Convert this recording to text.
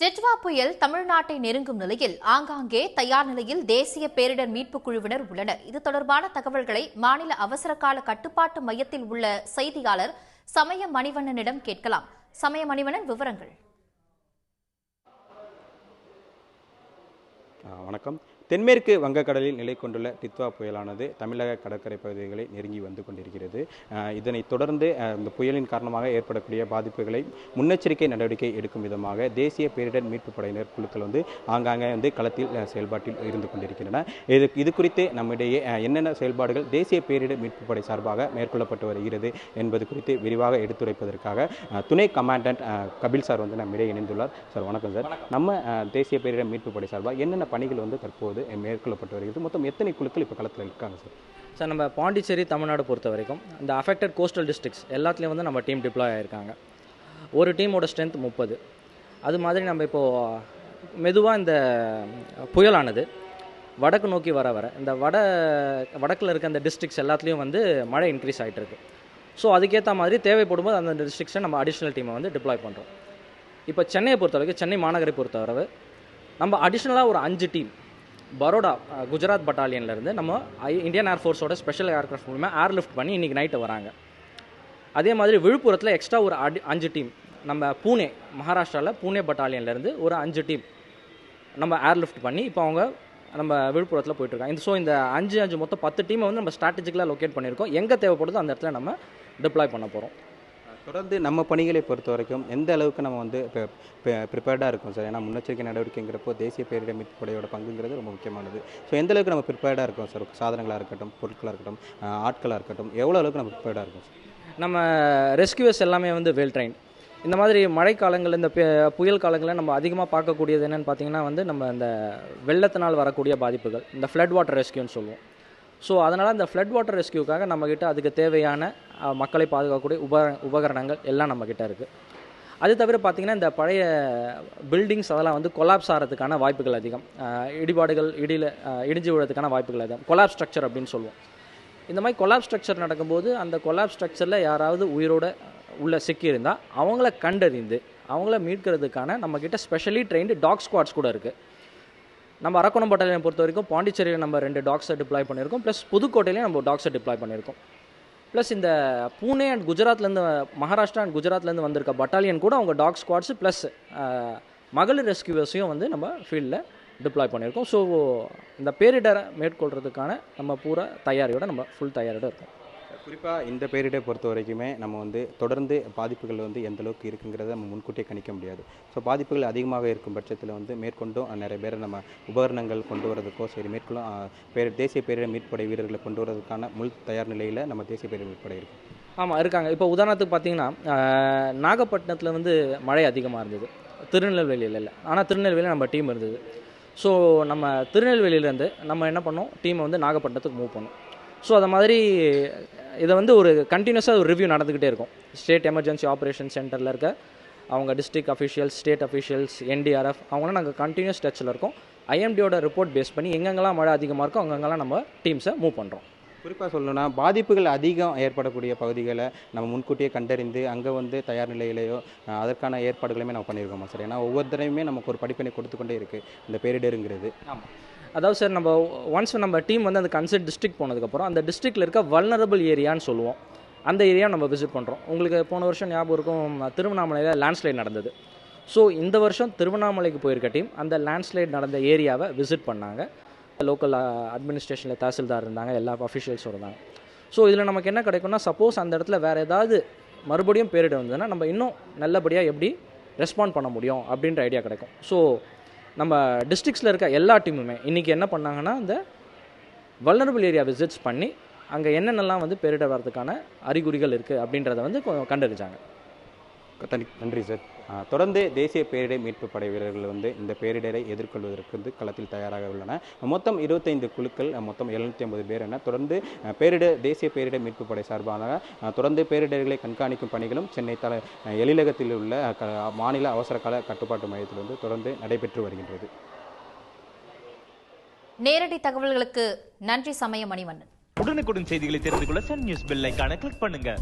ஜெட்வா புயல் தமிழ்நாட்டை நெருங்கும் நிலையில் ஆங்காங்கே தயார் நிலையில் தேசிய பேரிடர் மீட்புக் குழுவினர் உள்ளனர். இது தொடர்பான தகவல்களை மாநில அவசரகால கட்டுப்பாட்டு மையத்தில் உள்ள செய்தியாளர் சமய மணிவண்ணனிடம் கேட்கலாம். சமய மணிவண்ணன், விவரங்கள். வணக்கம். தென்மேற்கு வங்கக்கடலில் நிலை கொண்டுள்ள டித்வா புயலானது தமிழக கடற்கரை பகுதிகளை நெருங்கி வந்து கொண்டிருக்கிறது. இதனைத் தொடர்ந்து இந்த புயலின் காரணமாக ஏற்படக்கூடிய பாதிப்புகளை முன்னெச்சரிக்கை நடவடிக்கை எடுக்கும் விதமாக தேசிய பேரிடர் மீட்புப் படையினர் குழுக்கள் ஆங்காங்கே களத்தில் செயல்பாட்டில் இருந்து கொண்டிருக்கின்றன. இது குறித்து நம்மிடையே என்னென்ன செயல்பாடுகள் தேசிய பேரிடர் மீட்புப் படை சார்பாக மேற்கொள்ளப்பட்டு வருகிறது என்பது குறித்து விரிவாக எடுத்துரைப்பதற்காக துணை கமாண்டன்ட் கபில் சார் நம்மிடையே இணைந்துள்ளார். சார் வணக்கம் சார். நம்ம தேசிய பேரிடர் மீட்புப் படை சார்பாக என்னென்ன பணிகள் தற்போது மேற்கொள்ளப்பட்டு வருகிறது, மொத்தம் எத்தனை குழுக்கள் இப்போ களத்தில் இருக்காங்க சார்? சார், நம்ம பாண்டிச்சேரி தமிழ்நாடு பொறுத்த வரைக்கும் இந்த அஃபெக்டட் கோஸ்டல் டிஸ்ட்ரிக்ஸ் எல்லாத்துலேயும் நம்ம டீம் டிப்ளாய் ஆகிருக்காங்க. ஒரு டீமோட ஸ்ட்ரென்த் 30. அது மாதிரி நம்ம இப்போது மெதுவாக இந்த புயலானது வடக்கு நோக்கி வர இந்த வடக்கில் இருக்க அந்த டிஸ்ட்ரிக்ஸ் எல்லாத்துலேயும் மழை இன்க்ரீஸ் ஆகிட்டு இருக்கு. ஸோ அதுக்கேற்ற மாதிரி தேவைப்படும்போது அந்த டிஸ்ட்ரிக்ஸை நம்ம அடிஷ்னல் டீமை டிப்ளாய் பண்ணுறோம். இப்போ சென்னையை பொறுத்தவரைக்கும், சென்னை மாநகரை பொறுத்தவரை நம்ம அடிஷ்னலாக ஒரு 5 டீம் பரோடா குஜராத் பட்டாலியன்லேருந்து நம்ம இந்தியன் ஏர்ஃபோர்ஸோட ஸ்பெஷல் ஏர்க்ராஃப்ட் மூலமாக ஏர்லிஃப்ட் பண்ணி இன்றைக்கி நைட்டு வராங்க. அதே மாதிரி விழுப்புரத்தில் எக்ஸ்ட்ரா ஒரு 5 டீம், நம்ம பூனே மகாராஷ்டிராவில் பூனே பட்டாலியன்லேருந்து ஒரு 5 டீம் நம்ம ஏர்லிஃப்ட் பண்ணி இப்போ அவங்க நம்ம விழுப்புரத்தில் போயிட்டுருக்காங்க. ஸோ இந்த 5 மொத்தம் 10 டீமை நம்ம ஸ்ட்ராட்டஜிக்கலாக லொக்கேட் பண்ணியிருக்கோம். எங்கே தேவைப்படுதோ அந்த இடத்துல நம்ம டிப்ளாய் பண்ண போகிறோம். தொடர்ந்து நம்ம பணிகளை பொறுத்த வரைக்கும் எந்த அளவுக்கு நம்ம ப்ரிப்பேர்டாக இருக்கும் சார்? ஏன்னா முன்னெச்சரிக்கை நடவடிக்கைங்கிறப்போ தேசிய பேரிடர் மீட்புப் படையோட பங்குங்கிறது ரொம்ப முக்கியமானது. ஸோ எந்த அளவுக்கு நம்ம ப்ரிப்பேர்டாக இருக்கும் சார்? சாதனங்களாக இருக்கட்டும், பொருட்களாக இருக்கட்டும், ஆட்களாக இருக்கட்டும், எவ்வளோ அளவுக்கு நம்ம ப்ரிப்பேர்டாக இருக்கும் சார்? நம்ம ரெஸ்கியூஸ் எல்லாமே வெல் ட்ரைன். இந்த மாதிரி மழைக்காலங்கள், இந்த புயல் காலங்களில் நம்ம அதிகமாக பார்க்கக்கூடியது என்னென்னு பார்த்தீங்கன்னா நம்ம இந்த வெள்ளத்தினால் வரக்கூடிய பாதிப்புகள், இந்த ஃப்ளட் வாட்டர் ரெஸ்கியூன்னு சொல்லுவோம். ஸோ அதனால் இந்த ஃப்ளட் வாட்டர் ரெஸ்கியூக்காக நம்மக்கிட்ட அதுக்கு தேவையான மக்களை பாதுகாக்கக்கூடிய உபகரணங்கள் எல்லாம் நம்மக்கிட்ட இருக்குது. அது தவிர பார்த்திங்கன்னா இந்த பழைய பில்டிங்ஸ் அதெல்லாம் கொலாப்ஸ் ஆகிறதுக்கான வாய்ப்புகள் அதிகம். இடிபாடுகள் இடிஞ்சு விழுறதுக்கான வாய்ப்புகள் அதிகம். கொலாப்ஸ் ஸ்ட்ரக்சர் அப்படின்னு சொல்லுவோம். இந்த மாதிரி கொலாப்ஸ் ஸ்ட்ரக்சர் நடக்கும்போது அந்த கொலாப்ஸ் ஸ்ட்ரக்சரில் யாராவது உயிரோட உள்ள சிக்கியிருந்தால் அவங்கள கண்டறிந்து அவங்கள மீட்கிறதுக்கான நம்மக்கிட்ட ஸ்பெஷலி ட்ரெயின்டு டாக் ஸ்குவாட்ஸ் கூட இருக்குது. நம்ம அரக்கோணம் பட்டாலியனை பொறுத்த வரைக்கும் பாண்டிச்சேரியில் நம்ம 2 டாக்ஸை டிப்ளாய் பண்ணியிருக்கோம். ப்ளஸ் புதுக்கோட்டையிலையும் நம்ம டாக்ஸை டிப்ளாய் பண்ணியிருக்கோம். ப்ளஸ் இந்த பூனே அண்ட் குஜராத்லேருந்து, மகாராஷ்டிரா அண்ட் குஜராத்லேருந்து வந்திருக்க பட்டாலியன் கூட அவங்க டாக் ஸ்குவாட்ஸு ப்ளஸ் மகளிர் ரெஸ்கியூவர்ஸையும் நம்ம ஃபீல்டில் டிப்ளாய் பண்ணியிருக்கோம். ஸோ இந்த பேரிடரை மேற்கொள்கிறதுக்கான நம்ம பூரா தயாரியோட நம்ம ஃபுல் தயாரியோட இருக்கோம். குறிப்பாக இந்த பேரிடரை பொறுத்த வரைக்குமே நம்ம தொடர்ந்து பாதிப்புகள் எந்த அளவுக்கு இருக்குங்கிறத நம்ம முன்கூட்டியே கணிக்க முடியாது. ஸோ பாதிப்புகள் அதிகமாக இருக்கும் பட்சத்தில் மேற்கொண்டும் நிறைய பேரை நம்ம உபகரணங்கள் கொண்டு வரதுக்கோ சரி, மேற்கொள்ளும் தேசிய பேரிடர் மீட்படை வீரர்களை கொண்டு வரதுக்கான முழு தயார் நிலையில் நம்ம தேசிய பேரிடர் மீட்படை இருக்குது. ஆமாம், இருக்காங்க. இப்போ உதாரணத்துக்கு பார்த்தீங்கன்னா நாகப்பட்டினத்தில் மழை அதிகமாக இருந்தது, திருநெல்வேலியில் இல்லை. ஆனால் திருநெல்வேலியில் நம்ம டீம் இருந்தது. ஸோ நம்ம திருநெல்வேலியிலேருந்து நம்ம என்ன பண்ணோம், டீமை நாகப்பட்டினத்துக்கு மூவ் பண்ணோம். ஸோ அதை மாதிரி இதை ஒரு கண்டினியூஸாக ஒரு ரிவ்யூ நடந்துக்கிட்டே இருக்கும். ஸ்டேட் எமர்ஜென்சி ஆப்ரேஷன் சென்டரில் இருக்க அவங்க district officials, state officials, NDRF அவங்களாம் நாங்கள் கண்டினியூஸ் டச்சில் இருக்கோம். IMDயோட ரிப்போர்ட் பேஸ் பண்ணி எங்கெங்கெல்லாம் மழை அதிகமாக இருக்கோ அங்கெங்கெல்லாம் நம்ம டீம்ஸை மூவ் பண்ணுறோம். குறிப்பாக சொல்லணும்னா பாதிப்புகள் அதிகம் ஏற்படக்கூடிய பகுதிகளை நம்ம முன்கூட்டியே கண்டறிந்து அங்கே தயார் நிலையிலேயோ அதற்கான ஏற்பாடுகளுமே நம்ம பண்ணியிருக்கோமா சார்? ஏன்னா ஒவ்வொரு தடவையுமே நமக்கு ஒரு படிப்பினை கொடுத்துக்கொண்டே இருக்குது இந்த பேரிடருங்கிறது. ஆமாம், அதாவது சார் நம்ம ஒன்ஸ் நம்ம டீம் அந்த கன்சர்ட் டிஸ்ட்ரிக்ட் போனதுக்கப்புறம் அந்த டிஸ்ட்ரிக்டில் இருக்க வல்னரபிள் ஏரியான்னு சொல்லுவோம், அந்த ஏரியா நம்ம விசிட் பண்ணுறோம். உங்களுக்கு போன வருஷம் ஞாபகம் இருக்கும், திருவண்ணாமலையில் லேண்ட்ஸ்லைட் நடந்தது. ஸோ இந்த வருஷம் திருவண்ணாமலைக்கு போயிருக்க டீம் அந்த லேண்ட்ஸ்லைட் நடந்த ஏரியாவை விசிட் பண்ணாங்க. லோக்கல் அட்மினிஸ்ட்ரேஷனில் தாசில்தார் இருந்தாங்க, எல்லா அஃபிஷியல்ஸும் இருந்தாங்க. ஸோ இதில் நமக்கு என்ன கிடைக்கும்னா, சப்போஸ் அந்த இடத்துல வேறு ஏதாவது மறுபடியும் பேரிடர் வந்ததுன்னா நம்ம இன்னும் நல்லபடியாக எப்படி ரெஸ்பாண்ட் பண்ண முடியும் அப்படின்ற ஐடியா கிடைக்கும். ஸோ நம்ம டிஸ்ட்ரிக்ஸில் இருக்க எல்லா டீமுமே இன்றைக்கி என்ன பண்ணாங்கன்னா, இந்த வல்னரபிள் ஏரியா விசிட்ஸ் பண்ணி அங்கே என்னென்னலாம் பேரிடர் வரதுக்கான அறிகுறிகள் இருக்குது அப்படின்றத கண்டறிஞ்சாங்க. நன்றி சார். தொடர்ந்து தேசிய பேரிடர் மீட்பு படை வீரர்கள் இந்த பேரிடரை எதிர்கொள்வதற்கு களத்தில் தயாராக உள்ளன. மொத்தம் 25 குழுக்கள், மொத்தம் 750 பேர் என தொடர்ந்து தேசிய பேரிடர் மீட்பு படை சார்பாக தொடர்ந்து பேரிடர்களை கண்காணிக்கும் பணிகளும் சென்னை எழிலகத்தில் உள்ள மாநில அவசரகால கட்டுப்பாட்டு மையத்தில் தொடர்ந்து நடைபெற்று வருகின்றது. நேரடி தகவல்களுக்கு நன்றி சமய மணிவண்ணன். உடனுக்குடன் செய்திகளை தெரிந்து கொள்ள சன் நியூஸ் பெல் ஐகானை கிளிக் பண்ணுங்க.